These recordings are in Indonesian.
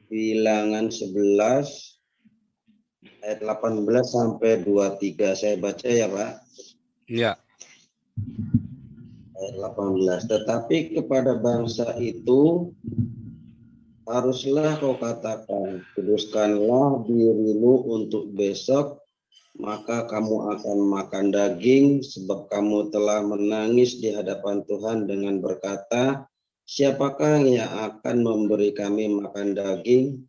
Bilangan 11 ayat 18 sampai 23. Saya baca ya, Pak. Iya. Ayat 18. Tetapi kepada bangsa itu haruslah kau katakan, kuduskanlah dirimu untuk besok, maka kamu akan makan daging, sebab kamu telah menangis di hadapan Tuhan dengan berkata, siapakah yang akan memberi kami makan daging?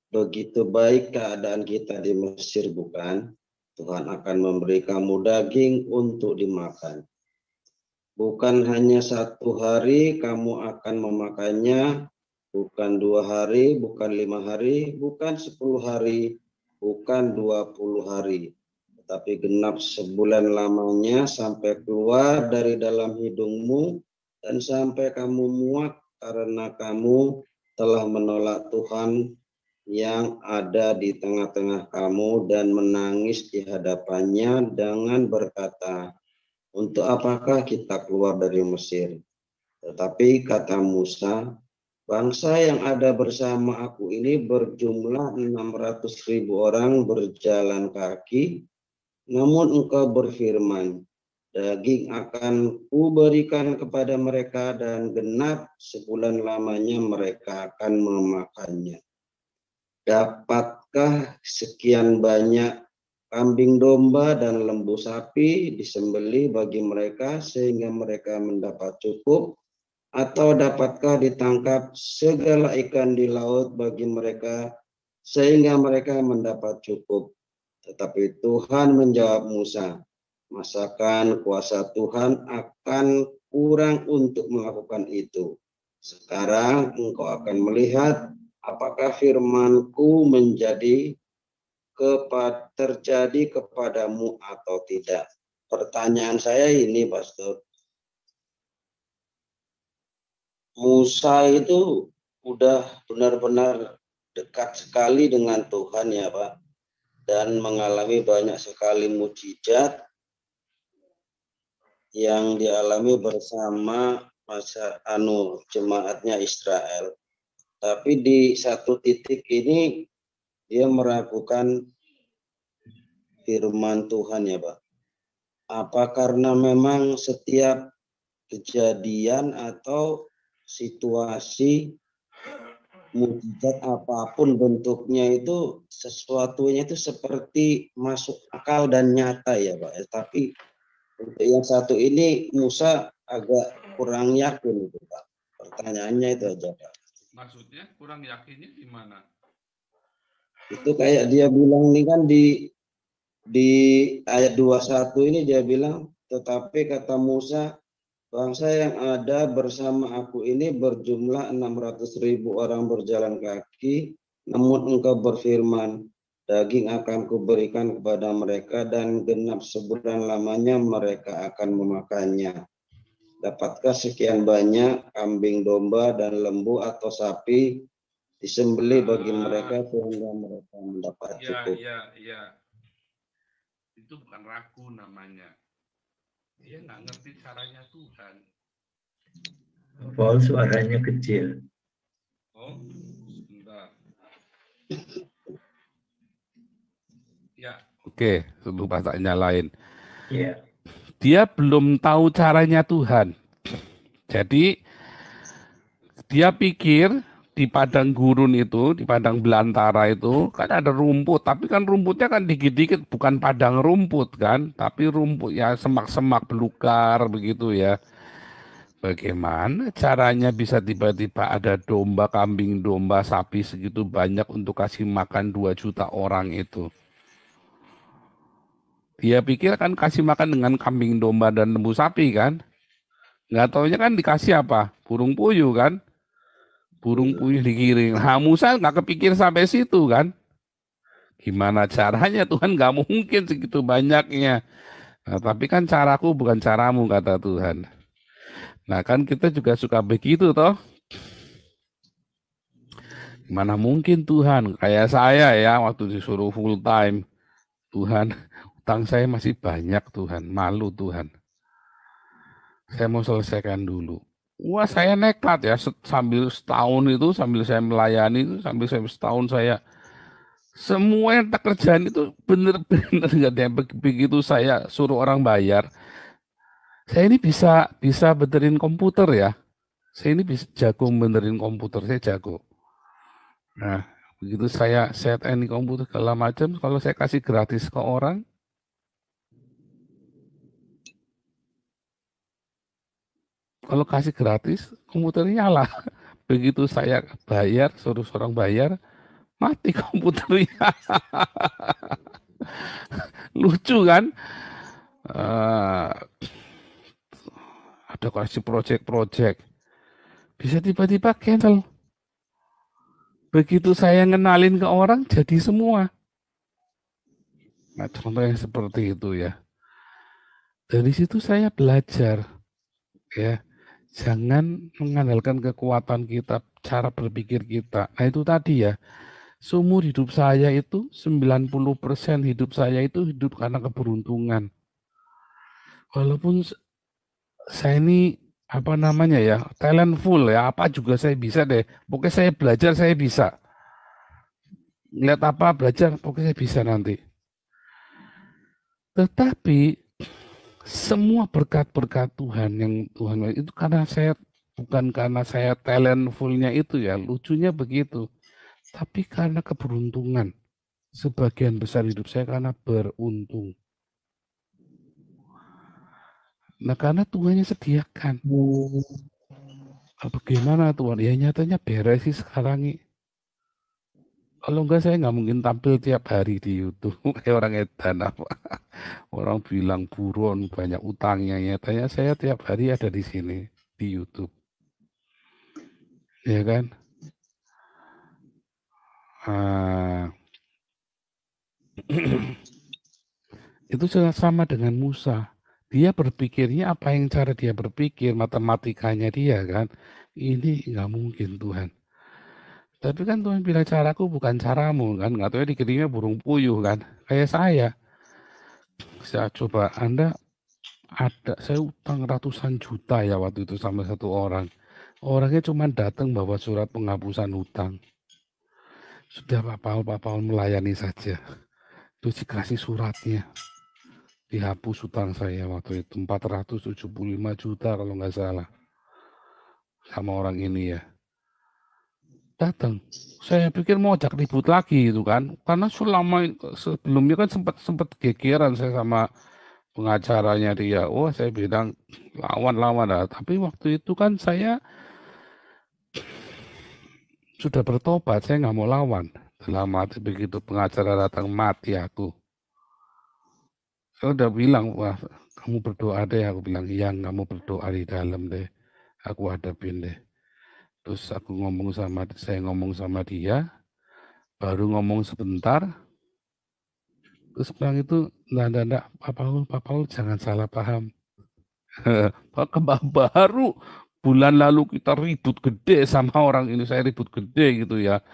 Begitu baik keadaan kita di Mesir, bukan? Tuhan akan memberi kamu daging untuk dimakan. Bukan hanya 1 hari kamu akan memakannya, bukan 2 hari, bukan 5 hari, bukan 10 hari, bukan 20 hari, tetapi genap sebulan lamanya sampai keluar dari dalam hidungmu dan sampai kamu muak karena kamu telah menolak Tuhan yang ada di tengah-tengah kamu dan menangis di hadapannya dengan berkata, untuk apakah kita keluar dari Mesir? Tetapi kata Musa, bangsa yang ada bersama aku ini berjumlah 600.000 orang berjalan kaki, namun engkau berfirman, daging akan kuberikan kepada mereka dan genap sebulan lamanya mereka akan memakannya. Dapatkah sekian banyak kambing domba dan lembu sapi disembelih bagi mereka sehingga mereka mendapat cukup? Atau dapatkah ditangkap segala ikan di laut bagi mereka sehingga mereka mendapat cukup? Tetapi Tuhan menjawab Musa, masakan kuasa Tuhan akan kurang untuk melakukan itu. Sekarang engkau akan melihat apakah firman-Ku terjadi kepadamu atau tidak. Pertanyaan saya ini, Pastor. Musa itu udah benar-benar dekat sekali dengan Tuhan ya, Pak. Dan mengalami banyak sekali mukjizat yang dialami bersama jemaatnya Israel. Tapi di satu titik ini dia meragukan firman Tuhan ya, Pak. Apa karena memang setiap kejadian atau situasi mukjizat apapun bentuknya itu sesuatunya itu seperti masuk akal dan nyata ya, Pak. Tapi untuk yang satu ini Musa agak kurang yakin itu, Pak. Pertanyaannya itu aja, Pak. Maksudnya kurang yakinnya di mana? Itu kayak dia bilang nih kan di ayat 21 ini dia bilang, tetapi kata Musa, bangsa yang ada bersama aku ini berjumlah 600.000 orang berjalan kaki, namun engkau berfirman, daging akan kuberikan kepada mereka dan genap sebulan lamanya mereka akan memakannya. Dapatkah sekian banyak kambing domba dan lembu atau sapi disembelih bagi mereka sehingga mereka mendapat cukup? Iya. Itu bukan ragu namanya. Dia nggak ngerti caranya Tuhan. Paul suaranya kecil. Oh, sebentar. Ya, oke, lupa tak nyalain. Iya. Dia belum tahu caranya Tuhan. Jadi dia pikir di padang gurun itu, di padang belantara itu kan ada rumput, tapi kan rumputnya kan dikit-dikit, bukan padang rumput kan, tapi rumput ya semak-semak belukar begitu ya. Bagaimana caranya bisa tiba-tiba ada domba, kambing, domba, sapi segitu banyak untuk kasih makan 2 juta orang itu? Dia pikir kan kasih makan dengan kambing, domba, dan lembu sapi kan? Nggak taunya kan dikasih apa? Burung puyuh kan? Burung puyuh digiring. Nah, Musa nggak kepikir sampai situ kan? Gimana caranya Tuhan nggak mungkin segitu banyaknya. Nah, tapi kan caraku bukan caramu kata Tuhan. Nah kan kita juga suka begitu toh. Gimana mungkin Tuhan, kayak saya ya waktu disuruh full time. Tuhan, utang saya masih banyak Tuhan, malu Tuhan. Saya mau selesaikan dulu. Wah, saya nekat ya sambil setahun itu, sambil saya melayani itu, sambil saya setahun saya semua yang tak kerjaan itu bener-bener nggak ada yang begitu saya suruh orang bayar. Saya ini bisa bisa benerin komputer ya. Saya ini bisa jago benerin komputer, saya jago. Nah, begitu saya set ini komputer segala macam, kalau saya kasih gratis ke orang, kalau kasih gratis, komputernya nyala. Begitu saya bayar, suruh orang bayar, mati komputernya. Lucu kan? Eh, ada kasih project-project, bisa tiba-tiba cancel. Begitu saya ngenalin ke orang, jadi semua. Nah, contohnya seperti itu ya. Dari situ saya belajar, ya. Jangan mengandalkan kekuatan kita, cara berpikir kita. Nah, itu tadi ya. Seumur hidup saya itu 90% hidup saya itu hidup karena keberuntungan. Walaupun saya ini apa namanya ya, talentful ya, apa juga saya bisa deh. Pokoknya saya belajar saya bisa. Lihat apa belajar, pokoknya saya bisa nanti. Tetapi semua berkat-berkat Tuhan yang Tuhan itu karena saya bukan karena saya talentfulnya itu ya, lucunya begitu. Tapi karena keberuntungan. Sebagian besar hidup saya karena beruntung. Nah, karena Tuhan yang sediakan. Bagaimana Tuhan? Ya nyatanya beres sih sekarang ini. Kalau enggak saya nggak mungkin tampil tiap hari di YouTube. Kayak orang edan apa. Orang bilang buron banyak utangnya. Nyatanya saya tiap hari ada di sini di YouTube. Ya kan? Ah, itu sama dengan Musa. Dia berpikirnya apa yang cara dia berpikir, matematikanya dia kan. Ini nggak mungkin Tuhan. Tapi kan Tuhan bilang caraku bukan caramu kan. Nggak tahu ya dikirinya burung puyuh kan. Kayak saya coba Anda saya utang ratusan juta ya waktu itu sama satu orang. Orangnya cuma datang bawa surat penghapusan hutang. Sudah Pak Paul melayani saja. Terus dikasih suratnya. Dihapus hutang saya waktu itu 475 juta kalau nggak salah. Sama orang ini ya. Datang. Saya pikir mau ajak ribut lagi itu kan. Karena sebelumnya kan sempat sempat gegeran saya sama pengacaranya dia. Oh, saya bilang lawan-lawan lah. Tapi waktu itu kan saya sudah bertobat, saya nggak mau lawan. Dalam hati begitu pengacara datang mati aku. Saya udah bilang, wah kamu berdoa deh. Aku bilang, iya kamu berdoa di dalam deh. Aku hadapin deh. Terus saya ngomong sama dia, baru ngomong sebentar. Terus bilang itu, enggak, Pak Paul jangan salah paham. Baru bulan lalu kita ribut gede sama orang ini, saya ribut gede gitu ya.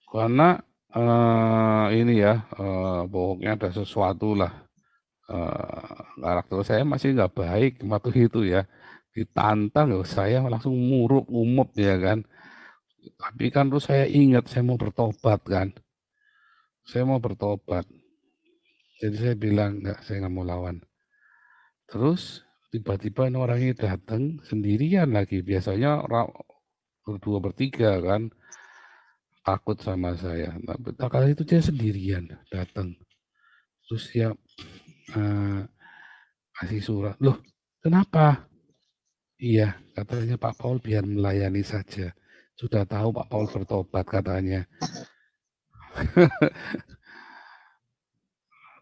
Karena ini ya, pokoknya ada sesuatu lah. Karakter saya masih nggak baik waktu itu ya. Ditantang ya, saya langsung umup ya kan. Tapi kan terus saya ingat saya mau bertobat kan. Saya mau bertobat. Jadi saya bilang enggak, saya nggak mau lawan. Terus tiba-tiba ini orangnya datang sendirian lagi. Biasanya berdua bertiga kan takut sama saya. Nah, kali itu dia sendirian datang. Terus dia kasih surat. Loh, kenapa? Iya, katanya Pak Paul biar melayani saja. Sudah tahu Pak Paul bertobat katanya.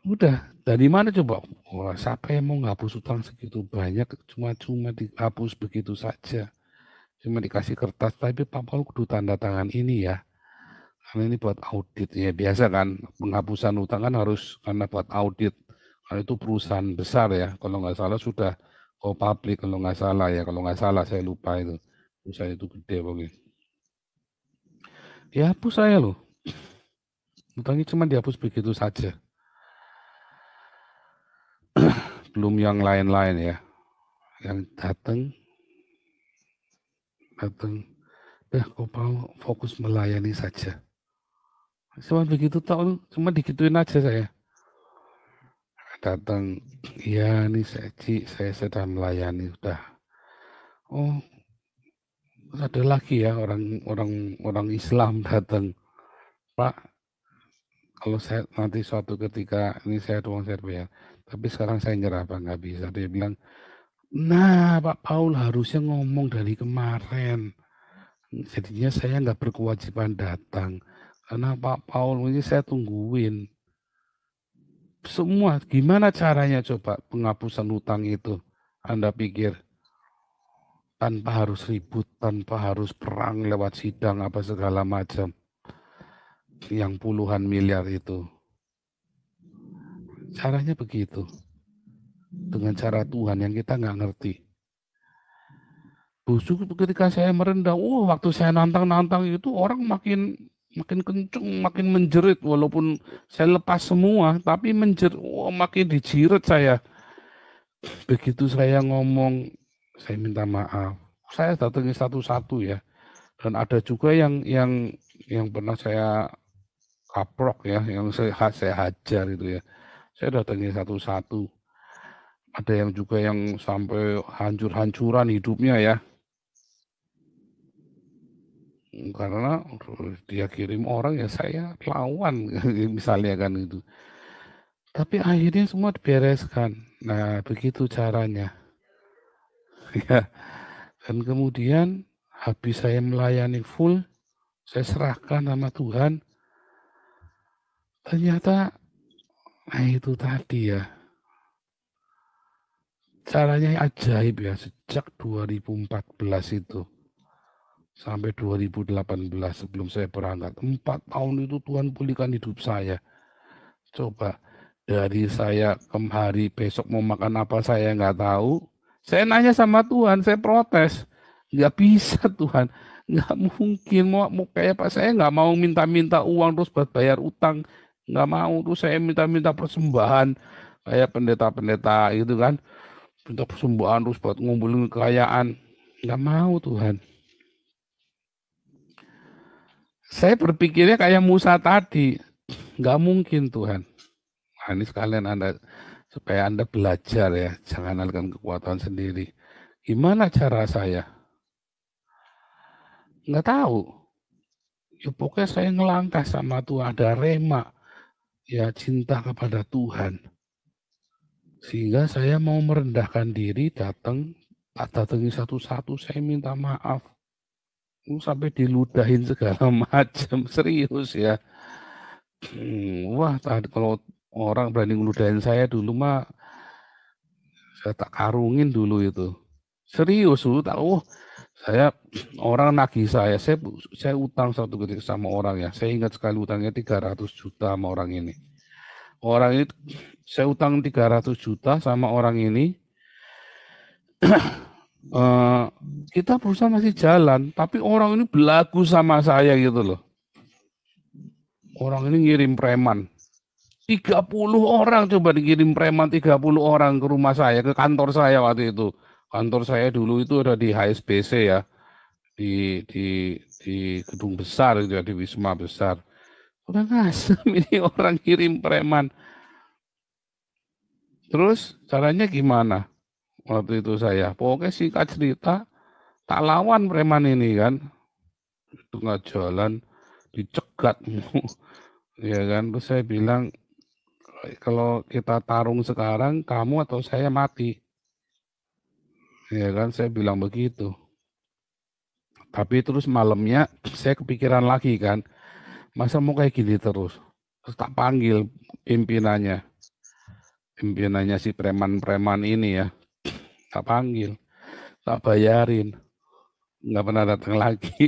Udah, dari mana coba? Wah, siapa yang mau ngapus utang segitu banyak, cuma dihapus begitu saja. Cuma dikasih kertas, tapi Pak Paul kudu tanda tangan ini ya. Karena ini buat audit, ya biasa kan, penghapusan utang kan harus karena buat audit. Karena itu perusahaan besar ya, kalau nggak salah sudah go public, kalau nggak salah ya, kalau nggak salah saya lupa itu. Perusahaan itu gede pokoknya. Dihapus saya loh, utangnya cuma dihapus begitu saja. Belum yang lain-lain ya, yang datang datang. Kau mau fokus melayani saja. Cuma begitu tahu, cuma digituin aja saya. Datang, iya nih saya sedang melayani sudah. Oh, ada lagi ya orang Islam datang. Pak, kalau saya nanti suatu ketika ini saya doang saya bayar. Tapi sekarang saya nyerah Pak, nggak bisa. Dia bilang, nah Pak Paul harusnya ngomong dari kemarin. Jadinya saya nggak berkewajiban datang. Karena Pak Paul ini saya tungguin. Semua, gimana caranya coba penghapusan hutang itu? Anda pikir tanpa harus ribut, tanpa harus perang lewat sidang apa segala macam. Yang puluhan miliar itu. Caranya begitu. Dengan cara Tuhan yang kita nggak ngerti. Busuk ketika saya merendah, waktu saya nantang-nantang itu orang makin kenceng, makin menjerit. Walaupun saya lepas semua, tapi menjerit, makin dijiret saya. Begitu saya ngomong, saya minta maaf. Saya datangi satu-satu ya. Dan ada juga yang pernah saya kaprok ya, yang saya hajar itu ya. Saya datangi satu-satu. Ada yang juga yang sampai hancur-hancuran hidupnya ya. Karena dia kirim orang ya saya lawan misalnya kan itu. Tapi akhirnya semua dibereskan. Nah begitu caranya. Ya. Dan kemudian habis saya melayani full, saya serahkan sama Tuhan. Ternyata itu tadi ya. Caranya ajaib ya sejak 2014 itu. Sampai 2018 sebelum saya berangkat. 4 tahun itu Tuhan pulihkan hidup saya. Coba dari saya kemari besok mau makan apa saya nggak tahu. Saya nanya sama Tuhan, saya protes. Nggak bisa Tuhan, nggak mungkin. Mau kayak Pak saya nggak mau minta-minta uang terus buat bayar utang. Nggak mau, terus saya minta-minta persembahan. Kayak pendeta-pendeta itu kan. Minta persembahan terus buat ngumpulin kekayaan. Nggak mau Tuhan. Saya berpikirnya kayak Musa tadi, nggak mungkin Tuhan. Nah, ini sekalian supaya Anda belajar ya, jangan andalkan kekuatan sendiri. Gimana cara saya? Nggak tahu. Ya pokoknya saya ngelangkah sama Tuhan, ada rema, ya cinta kepada Tuhan. Sehingga saya mau merendahkan diri, datangi satu-satu, saya minta maaf. Sampai diludahin segala macam, serius ya. Wah, tadi kalau orang berani ngeludahin saya dulu mah, saya tak karungin dulu itu. Serius dulu tahu, saya orang nagih saya utang satu ketika sama orang ya. Saya ingat sekali utangnya 300 juta sama orang ini. Orang ini saya utang 300 juta sama orang ini. Kita berusaha masih jalan, tapi orang ini berlaku sama saya gitu loh. Orang ini ngirim preman. 30 orang coba dikirim preman 30 orang ke rumah saya, ke kantor saya waktu itu. Kantor saya dulu itu ada di HSBC ya. Di gedung besar gitu ya, di Wisma besar. Udah ngasem ini orang kirim preman. Terus caranya gimana? Waktu itu saya, pokoknya singkat cerita, tak lawan preman ini kan. Tengah jalan, dicegat. Ya kan, terus saya bilang, kalau kita tarung sekarang, kamu atau saya mati. Ya kan, saya bilang begitu. Tapi terus malamnya, saya kepikiran lagi kan, masa mau kayak gini terus. Terus tak panggil pimpinannya si preman-preman ini ya. Tak panggil, tak bayarin, nggak pernah datang lagi.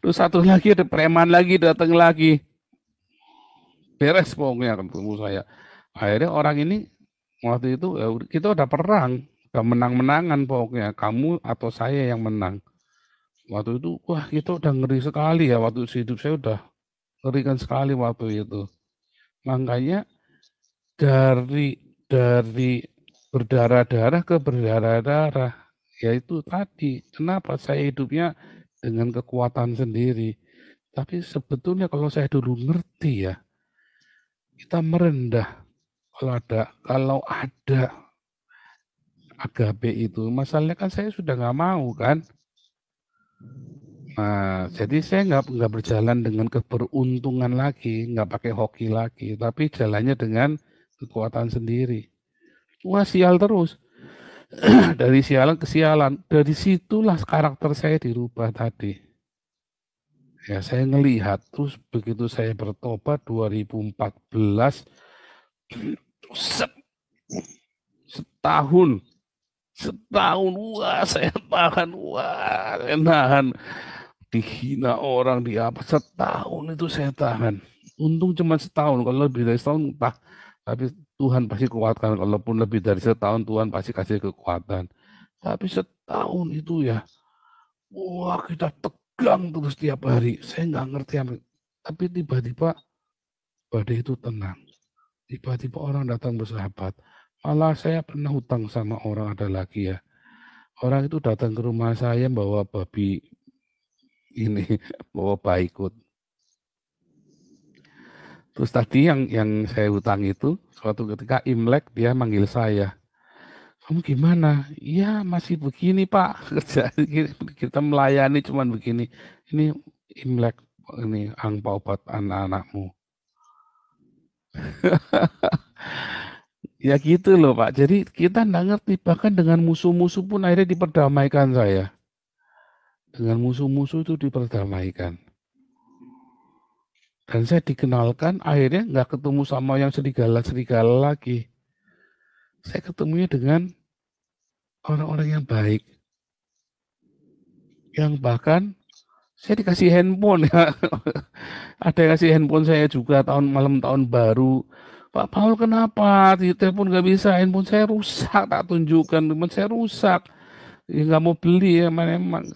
Terus satu lagi ada preman lagi datang lagi, beres pokoknya ketemu saya. Akhirnya orang ini waktu itu ya, kita udah perang, udah menang-menangan pokoknya, kamu atau saya yang menang. Waktu itu wah kita udah ngeri sekali ya, waktu hidup saya udah ngerikan sekali waktu itu. Makanya dari berdarah-darah ke berdarah-darah. Yaitu tadi, kenapa saya hidupnya dengan kekuatan sendiri. Tapi sebetulnya kalau saya dulu ngerti ya, kita merendah kalau ada agape itu. Masalahnya kan saya sudah nggak mau kan. Nah, jadi saya nggak berjalan dengan keberuntungan lagi, nggak pakai hoki lagi, tapi jalannya dengan kekuatan sendiri. Wah, sial terus. Dari sialan ke sialan. Dari situlah karakter saya dirubah tadi. Ya, saya ngelihat terus begitu saya bertobat 2014 setahun wah saya tahan, wah saya nahan, dihina orang di apa setahun itu saya tahan. Untung cuma setahun, kalau lebih dari setahun entah, tapi Tuhan pasti kuatkan, kalaupun lebih dari setahun Tuhan pasti kasih kekuatan. Tapi setahun itu ya, wah kita tegang terus tiap hari. Saya nggak ngerti apa, tapi tiba-tiba badai itu tenang. Tiba-tiba orang datang bersahabat. Malah saya pernah hutang sama orang ada lagi ya. Orang itu datang ke rumah saya bawa babi ini, bawa baikut. Terus tadi yang saya hutang itu, suatu ketika Imlek dia manggil saya. Kamu gimana? Iya masih begini Pak, kerja kita melayani cuman begini. Ini Imlek, ini angpau buat anak-anakmu. Ya gitu loh Pak. Jadi kita nggak ngerti, bahkan dengan musuh-musuh pun akhirnya diperdamaikan saya. Dengan musuh-musuh itu diperdamaikan. Dan saya dikenalkan, akhirnya nggak ketemu sama yang serigala-serigala lagi. Saya ketemunya dengan orang-orang yang baik. Yang bahkan saya dikasih handphone ya. Ada yang kasih handphone saya juga malam tahun baru. Pak Paul kenapa? Di telepon nggak bisa, handphone saya rusak. Tak tunjukkan, teman saya rusak. Ya nggak mau beli ya, emang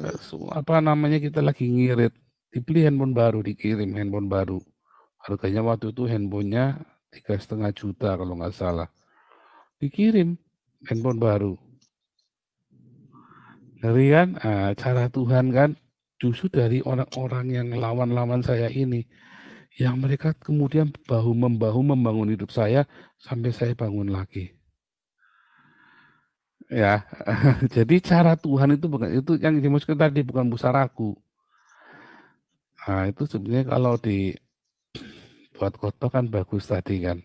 apa namanya kita lagi ngirit. Dibeli handphone baru, dikirim handphone baru. Harganya waktu itu handphonenya 3,5 juta kalau nggak salah. Dikirim handphone baru. Ngeri kan? Nah, cara Tuhan kan justru dari orang-orang yang lawan-lawan saya ini, yang mereka kemudian bahu-membahu membangun hidup saya sampai saya bangun lagi. Ya, jadi cara Tuhan itu bukan itu yang dimaksudkan tadi, bukan busaraku. Nah, itu sebenarnya kalau dibuat kotor kan bagus tadi kan.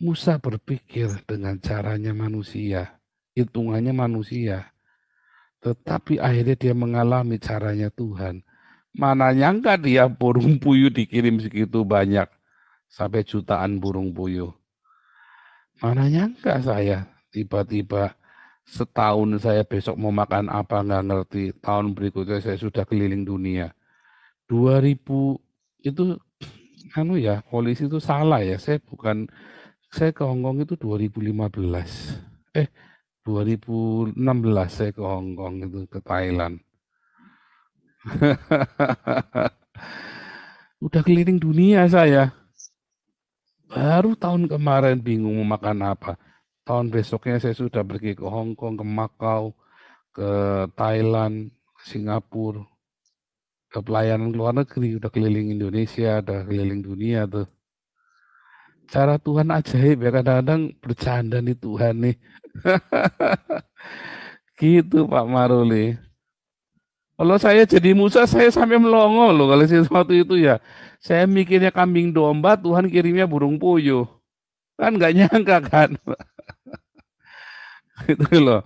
Musa berpikir dengan caranya manusia, hitungannya manusia. Tetapi akhirnya dia mengalami caranya Tuhan. Mana nyangka dia burung puyuh dikirim segitu banyak. Sampai jutaan burung puyuh. Mana nyangka saya tiba-tiba setahun saya besok mau makan apa nggak ngerti. Tahun berikutnya saya sudah keliling dunia. 2000 itu ya polisi itu salah ya. Saya ke Hongkong itu 2015. 2016 saya ke Hongkong itu ke Thailand. Udah keliling dunia saya. Baru tahun kemarin bingung mau makan apa. Tahun besoknya saya sudah pergi ke Hongkong, ke Macau, ke Thailand, ke Singapura, ke pelayanan luar negeri, udah keliling Indonesia, udah keliling dunia tuh. Cara Tuhan ajaib ya, kadang-kadang bercanda nih Tuhan nih. Gitu Pak Maruli. Kalau saya jadi Musa, saya sampai melongo loh kalau sesuatu itu ya. Saya mikirnya kambing domba, Tuhan kirimnya burung puyuh. Kan nggak nyangka kan. Itu loh.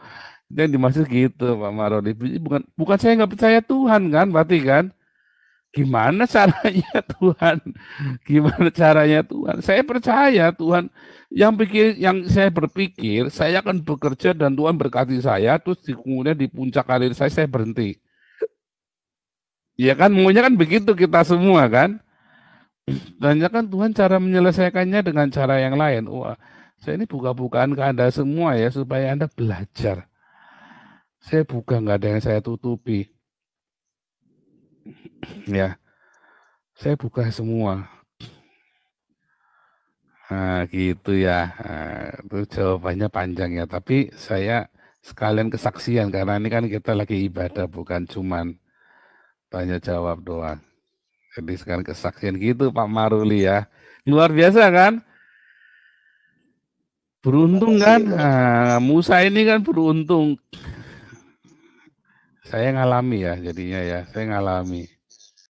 Yang dimaksud gitu Pak Maruli. Bukan saya nggak percaya Tuhan kan, berarti kan. Gimana caranya Tuhan? Gimana caranya Tuhan? Saya percaya Tuhan yang saya berpikir saya akan bekerja dan Tuhan berkati saya, terus kemudian di puncak karir saya berhenti. Ya kan maunya kan begitu kita semua kan. Dan ya kan Tuhan cara menyelesaikannya dengan cara yang lain. Wah, saya ini buka-bukaan ke Anda semua ya supaya Anda belajar. Saya buka, nggak ada yang saya tutupi. Ya, saya buka semua. Nah, gitu ya. Nah, itu jawabannya panjang ya. Tapi saya sekalian kesaksian karena ini kan kita lagi ibadah bukan cuman tanya jawab doang. Jadi sekalian kesaksian gitu Pak Maruli ya. Luar biasa kan? Beruntung kan? Nah, Musa ini kan beruntung. Saya ngalami ya jadinya ya, saya ngalami.